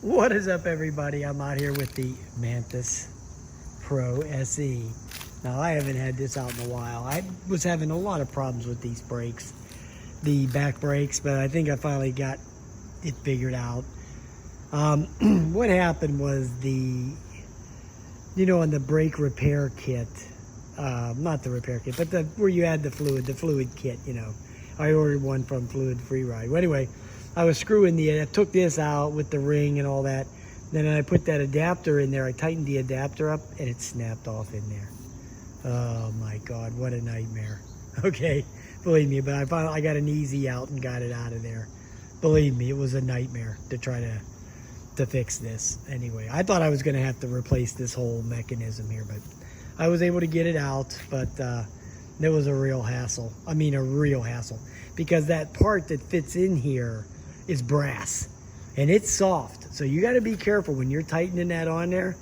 What is up, everybody? I'm out here with the Mantis Pro SE. Now, I haven't had this out in a while. I was having a lot of problems with these brakes, the back brakes, but I think I finally got it figured out. What happened was on the brake repair kit, not the repair kit, but where you add the fluid kit, I ordered one from Fluid Free Ride. Well, anyway, I was screwing I took this out with the ring and all that. Then I put that adapter in there. I tightened the adapter up and it snapped off in there. Oh my God, what a nightmare. Okay, believe me, but I got an easy out and got it out of there. Believe me, it was a nightmare to try to fix this. Anyway, I thought I was gonna have to replace this whole mechanism here, but I was able to get it out, but it was a real hassle. I mean, a real hassle, because that part that fits in here is brass and it's soft. So you got to be careful when you're tightening that on there.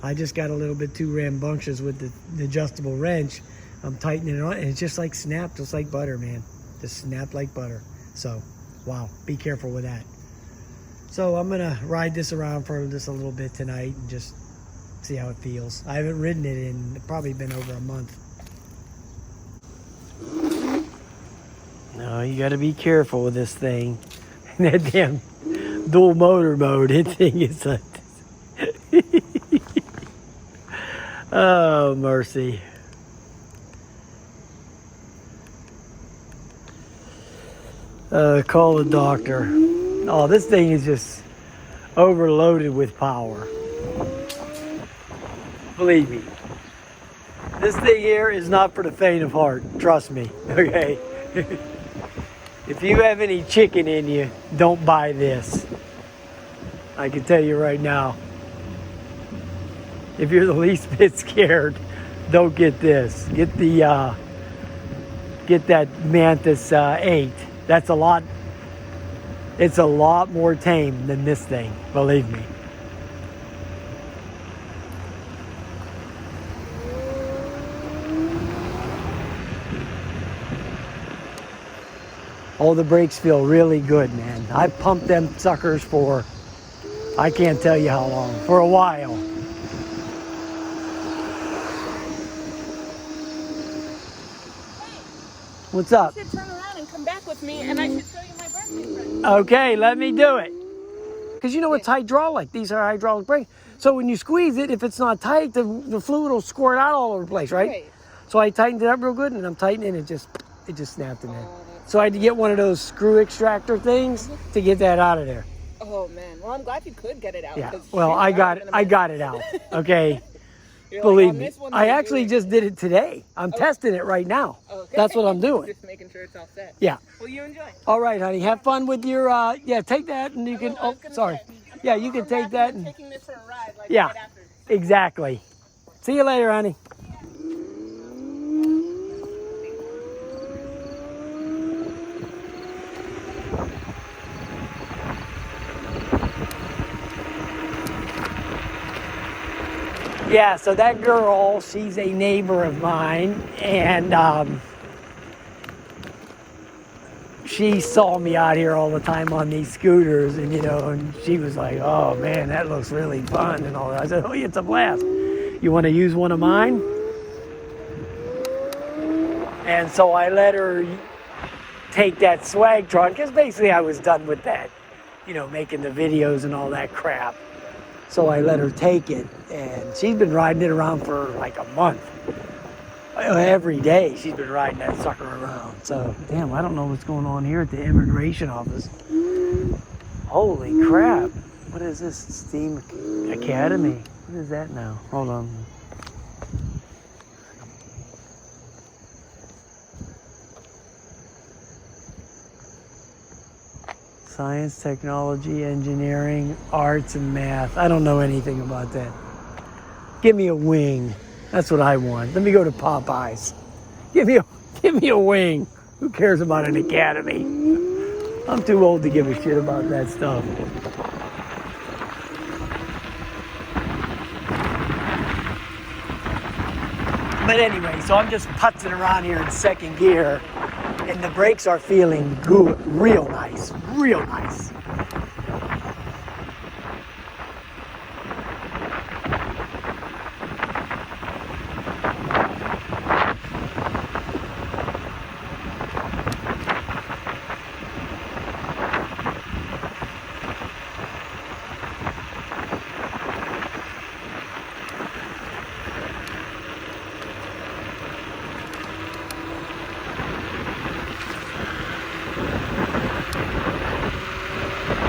I just got a little bit too rambunctious with the adjustable wrench. I'm tightening it on and it's just like snapped, just like butter, man. Just snapped like butter. So, wow, be careful with that. So I'm gonna ride this around for just a little bit tonight and just see how it feels. I haven't ridden it in probably been over a month. No, you got to be careful with this thing. That damn dual motor mode, that thing is like oh, mercy. Call the doctor. Oh, this thing is just overloaded with power. Believe me. This thing here is not for the faint of heart. Trust me, okay? If you have any chicken in you, don't buy this. I can tell you right now. If you're the least bit scared, don't get this. Get that Mantis 8. That's it's a lot more tame than this thing, believe me. Oh, the brakes feel really good, man. I pumped them suckers for, I can't tell you how long, for a while. What's up? You should turn around and come back with me and I should show you my birthday present. Okay, let me do it. Because you know it's hydraulic. These are hydraulic brakes. So when you squeeze it, if it's not tight, the fluid will squirt out all over the place, right? So I tightened it up real good and I'm tightening it just snapped in there. So I had to get one of those screw extractor things to get that out of there. Oh man, well I'm glad you could get it out. Yeah, well I got it out, okay? You're Believe like, me, I actually just did it today. I'm testing it right now. Okay. That's what I'm doing. Just making sure it's all set. Yeah. Well, you enjoy. All right, honey, have fun with your, yeah, take that and you can, oh, sorry. Yeah, you can take that and, Taking this for a ride, like yeah, right after. exactly. See you later, honey. Yeah, so that girl, she's a neighbor of mine, and she saw me out here all the time on these scooters, and and she was like, oh man, that looks really fun and all that. I said, oh, it's a blast. You want to use one of mine? And so I let her take that swag truck, because basically I was done with that, making the videos and all that crap. So I let her take it, and she's been riding it around for like a month. Every day she's been riding that sucker around. So, damn, I don't know what's going on here at the immigration office. Holy crap. What is this? Steam Academy. What is that now? Hold on. Science, technology, engineering, arts, and math. I don't know anything about that. Give me a wing. That's what I want. Let me go to Popeyes. Give me a wing. Who cares about an academy? I'm too old to give a shit about that stuff. But anyway, so I'm just putzing around here in second gear, and the brakes are feeling good, real nice, real nice.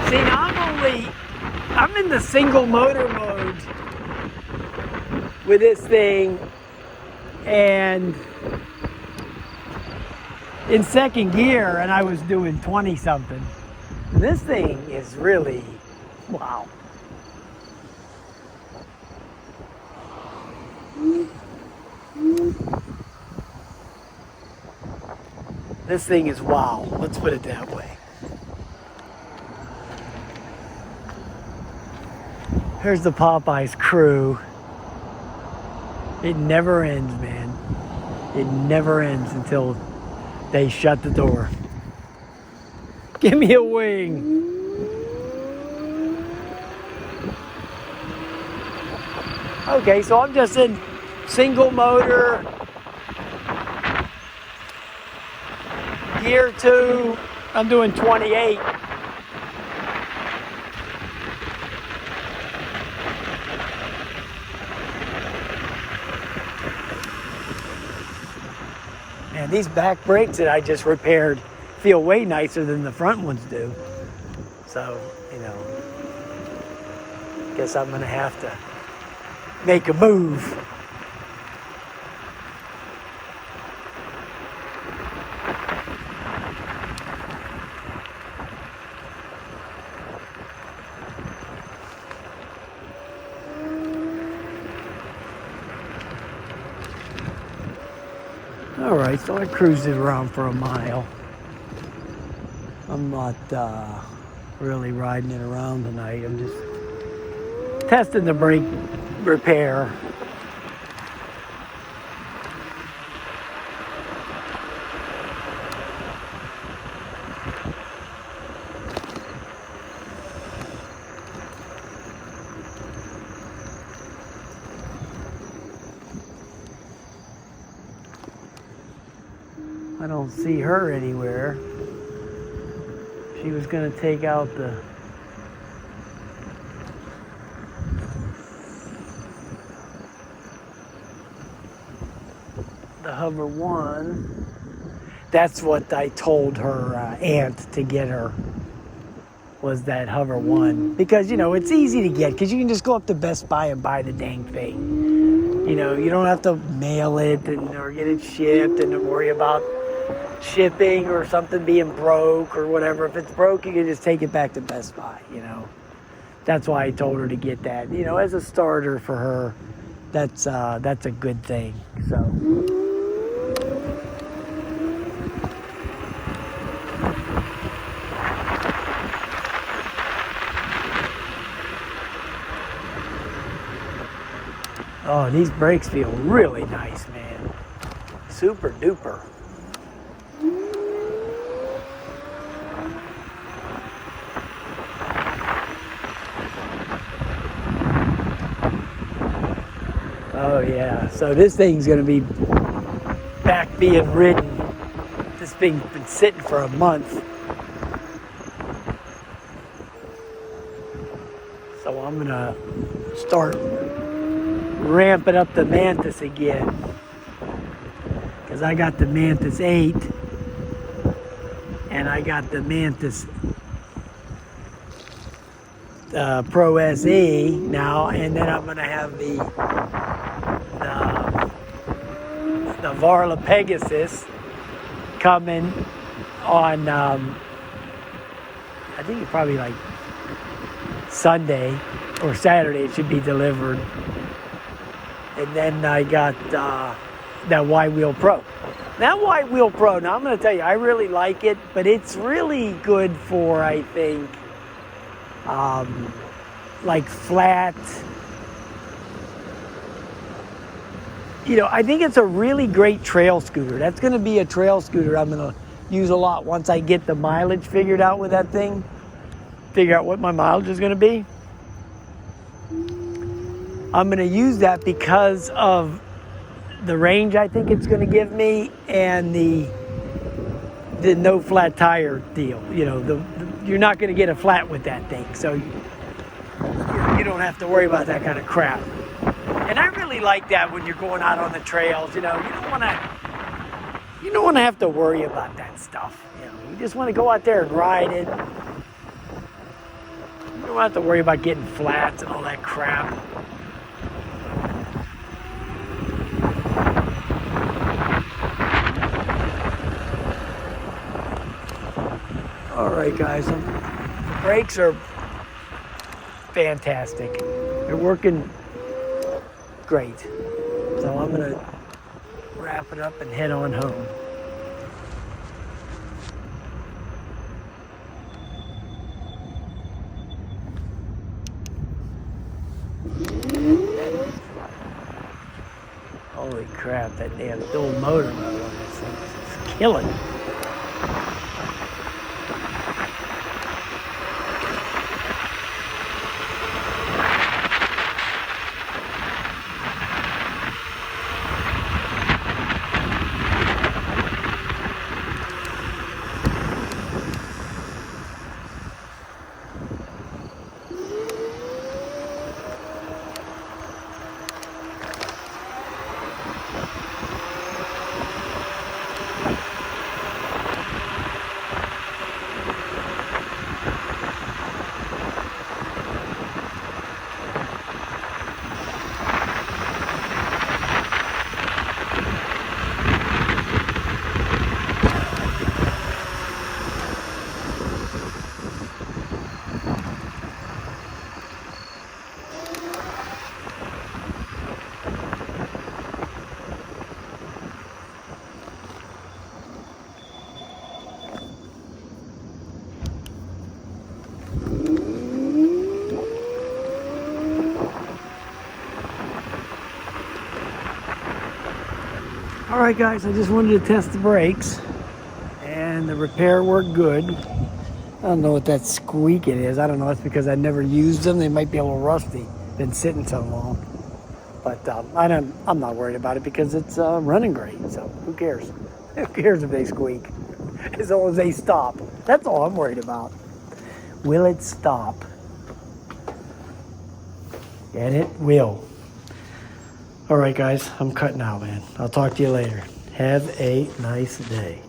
See, now I'm in the single motor mode with this thing, and in second gear, and I was doing 20 something. This thing is really, wow. This thing is wow, let's put it that way. Here's the Popeyes crew. It never ends, man. It never ends until they shut the door. Give me a wing. Okay, so I'm just in single motor, gear 2, I'm doing 28. Man, these back brakes that I just repaired feel way nicer than the front ones do. So, you know, guess I'm gonna have to make a move. All right, so I cruised it around for a mile. I'm not really riding it around tonight. I'm just testing the brake repair. I don't see her anywhere. She was going to take out the Hover 1. That's what I told her aunt to get her, was that Hover 1. Because, you know, it's easy to get, because you can just go up to Best Buy and buy the dang thing. You know, you don't have to mail it or get it shipped and worry about shipping or something being broke or whatever. If it's broke, you can just take it back to Best Buy, you know. That's why I told her to get that. You know, as a starter for her, that's a good thing. So. Oh, these brakes feel really nice, man. Super duper. Oh yeah, so this thing's gonna be back being ridden. This thing's been sitting for a month. So I'm gonna start ramping up the Mantis again, because I got the Mantis 8 and I got the Mantis Pro SE now, and then I'm going to have the Varla Pegasus coming on I think it's probably like Sunday or Saturday it should be delivered. And then I got that Y-Wheel Pro. That Y-Wheel Pro, now I'm going to tell you, I really like it, but it's really good for, I think, like flat. You know, I think it's a really great trail scooter. That's going to be a trail scooter I'm going to use a lot once I get the mileage figured out with that thing. Figure out what my mileage is going to be. I'm going to use that because of the range I think it's going to give me, and the no flat tire deal. You know, you're not going to get a flat with that thing, so you don't have to worry about that kind of crap. And I really like that when you're going out on the trails. You know, you don't want to have to worry about that stuff. You know, you just want to go out there and ride it. don't have to worry about getting flats and all that crap. All right, guys, the brakes are fantastic. They're working great. So I'm gonna wrap it up and head on home. Holy crap, that damn dual motor mode on this thing is killing. All right, guys, I just wanted to test the brakes, and the repair worked good. I don't know what that squeak it is. I don't know. It's because I never used them. They might be a little rusty. Been sitting so long. But I'm not worried about it because it's running great. So who cares? Who cares if they squeak? As long as they stop. That's all I'm worried about. Will it stop? And it will. All right, guys, I'm cutting out, man. I'll talk to you later. Have a nice day.